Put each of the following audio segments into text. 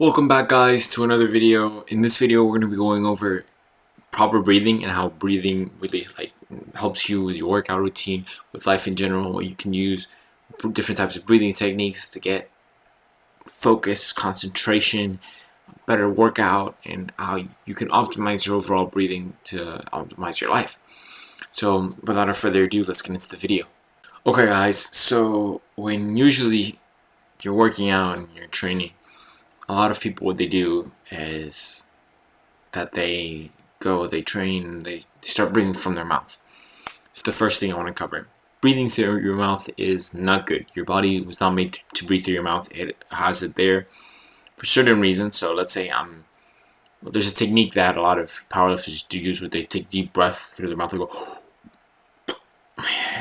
Welcome back, guys, to another video. In this video we're going to be going over proper breathing and how breathing really helps you with your workout routine, with life in general, what you can use, different types of breathing techniques to get focus, concentration, better workout, and how you can optimize your overall breathing to optimize your life. So without further ado, let's get into the video. Okay, guys, so when usually you're working out and you're training, a lot of people, what they do is that they train, they start breathing from their mouth. It's the first thing I want to cover. Breathing through your mouth is not good. Your body was not made to breathe through your mouth. It has it there for certain reasons. So let's say there's a technique that a lot of powerlifters do use where they take deep breath through their mouth. They go,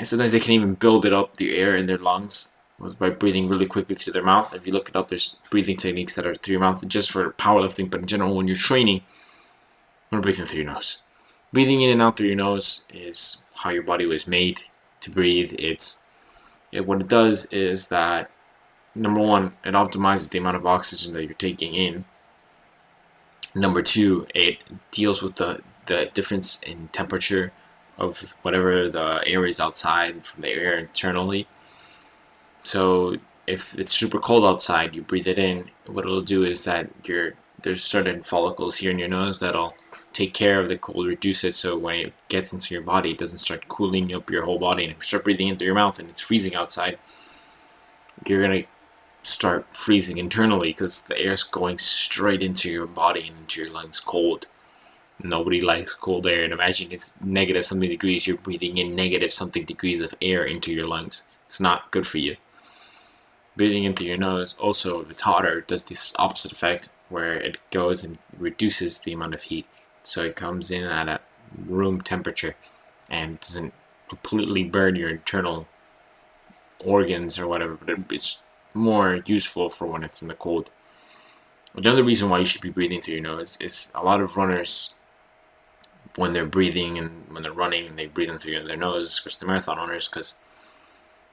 sometimes they can even build it up, the air in their lungs, by breathing really quickly through their mouth. If you look it up, there's breathing techniques that are through your mouth just for powerlifting, but in general, when you're training, you're breathing through your nose. Breathing in and out through your nose is how your body was made to breathe. What it does is that, number one, it optimizes the amount of oxygen that you're taking in. Number two, it deals with the difference in temperature of whatever the air is outside from the air internally. So if it's super cold outside, you breathe it in. What it'll do is that there's certain follicles here in your nose that'll take care of the cold, reduce it, so when it gets into your body, it doesn't start cooling up your whole body. And if you start breathing in through your mouth and it's freezing outside, you're gonna start freezing internally because the air's going straight into your body and into your lungs cold. Nobody likes cold air, and imagine it's negative something degrees. You're breathing in negative something degrees of air into your lungs. It's not good for you. Breathing into your nose also, if it's hotter, does this opposite effect where it goes and reduces the amount of heat. So it comes in at a room temperature and it doesn't completely burn your internal organs or whatever, but it's more useful for when it's in the cold. Another reason why you should be breathing through your nose is a lot of runners, when they're breathing and when they're running, and they breathe in through their nose, especially marathon runners, because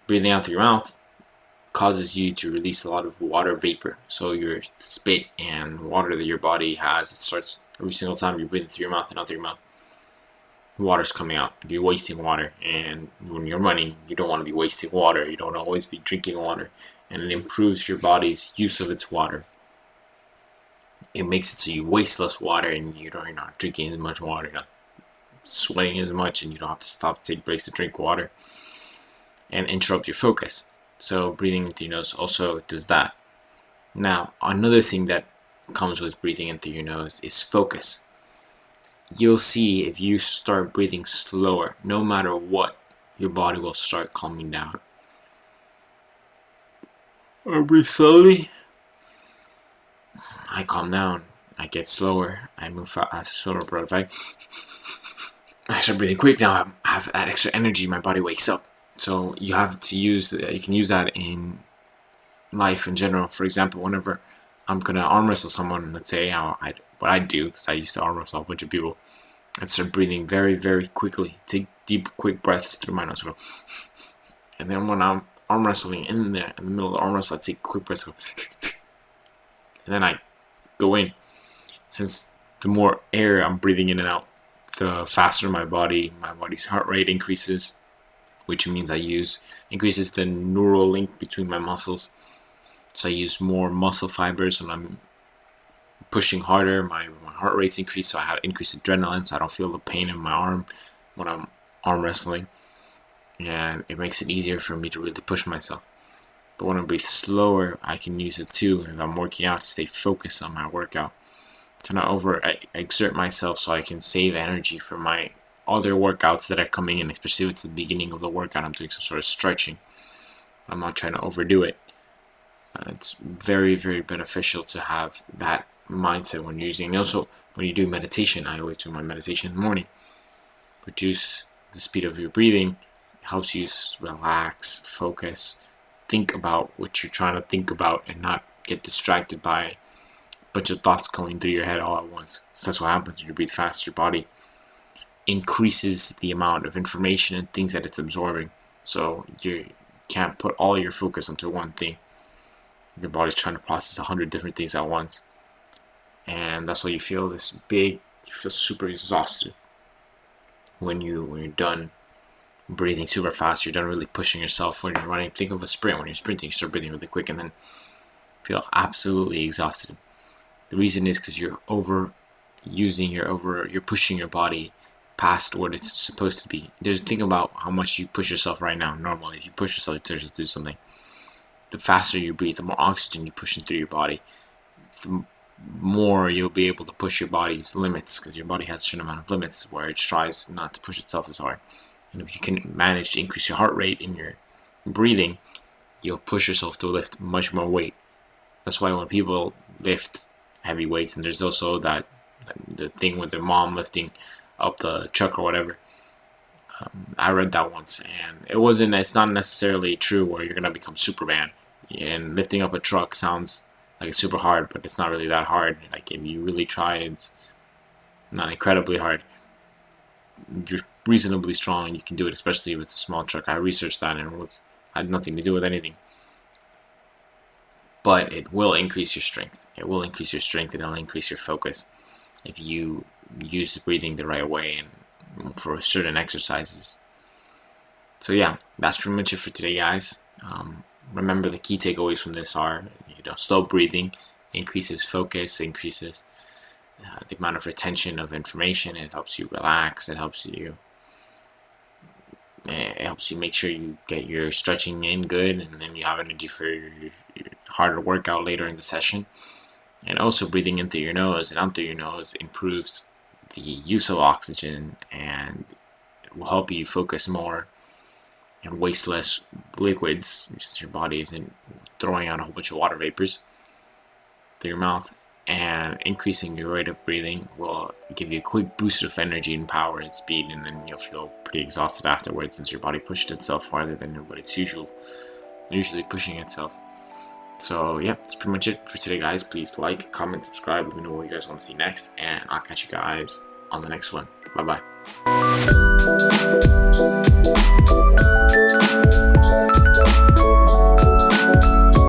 breathing out through your mouth causes you to release a lot of water vapor. So your spit and water that your body has, it starts every single time you're breathing through your mouth and out through your mouth, water's coming out. You're wasting water, and when you're running, you don't want to be wasting water. You don't always be drinking water, and it improves your body's use of its water. It makes it so you waste less water, and you're not drinking as much water, you're not sweating as much, and you don't have to stop, take breaks to drink water and interrupt your focus. So breathing into your nose also does that. Now, another thing that comes with breathing into your nose is focus. You'll see if you start breathing slower, no matter what, your body will start calming down. I breathe slowly, I calm down. I get slower, I move slower, but if I start breathing quick, now I have that extra energy, my body wakes up. So you can use that in life in general. For example, whenever I'm gonna arm wrestle someone, let's say what I do, because I used to arm wrestle a bunch of people, I'd start breathing very, very quickly. Take deep, quick breaths through my nose, and then when I'm arm wrestling in the middle of the arm wrestle, I take quick breaths, and then I go in. Since the more air I'm breathing in and out, the faster my body's heart rate increases, which means increases the neural link between my muscles. So I use more muscle fibers when I'm pushing harder. My heart rate's increased, so I have increased adrenaline, so I don't feel the pain in my arm when I'm arm wrestling, and it makes it easier for me to really push myself. But when I breathe slower, I can use it too if I'm working out, to stay focused on my workout, to not exert myself, so I can save energy for my other workouts that are coming in, especially if it's the beginning of the workout. I'm doing some sort of stretching. I'm not trying to overdo it. It's very, very beneficial to have that mindset when you're using. And also, when you do meditation, I always do my meditation in the morning. Reduce the speed of your breathing. It helps you relax, focus, think about what you're trying to think about, and not get distracted by a bunch of thoughts going through your head all at once. So that's what happens when you breathe fast. Your body increases the amount of information and things that it's absorbing, so you can't put all your focus onto one thing. Your body's trying to process 100 different things at once. and that's why you feel this big, you feel super exhausted when you're done breathing super fast. You're done really pushing yourself when you're running. Think of a sprint. When you're sprinting, you start breathing really quick and then feel absolutely exhausted. The reason is because you're you're pushing your body past what it's supposed to be. Think about how much you push yourself right now. Normally, if you push yourself to do something, the faster you breathe, the more oxygen you push through your body, the more you'll be able to push your body's limits, because your body has a certain amount of limits where it tries not to push itself as hard. And if you can manage to increase your heart rate in your breathing, you'll push yourself to lift much more weight. That's why when people lift heavy weights, and there's also the thing with the mom lifting up the truck or whatever. I read that once, and it's not necessarily true where you're gonna become Superman. And lifting up a truck sounds like it's super hard, but it's not really that hard. Like, if you really try, it's not incredibly hard. You're reasonably strong, you can do it, especially if it's a small truck. I researched that, and it had nothing to do with anything. But it will increase your strength. It will increase your strength, and it'll increase your focus if you use the breathing the right way and for certain exercises. So yeah, that's pretty much it for today, guys. Remember, the key takeaways from this are, slow breathing increases focus, increases the amount of retention of information. It helps you relax. It helps you make sure you get your stretching in good, and then you have energy for your harder workout later in the session. And also, breathing in through your nose and out through your nose improves the use of oxygen, and it will help you focus more and waste less liquids, since your body isn't throwing out a whole bunch of water vapors through your mouth. And increasing your rate of breathing will give you a quick boost of energy and power and speed, and then you'll feel pretty exhausted afterwards, since your body pushed itself farther than what it's usually pushing itself. So yeah, that's pretty much it for today, guys. Please like, comment, subscribe. Let me know what you guys want to see next, and I'll catch you guys on the next one. Bye bye.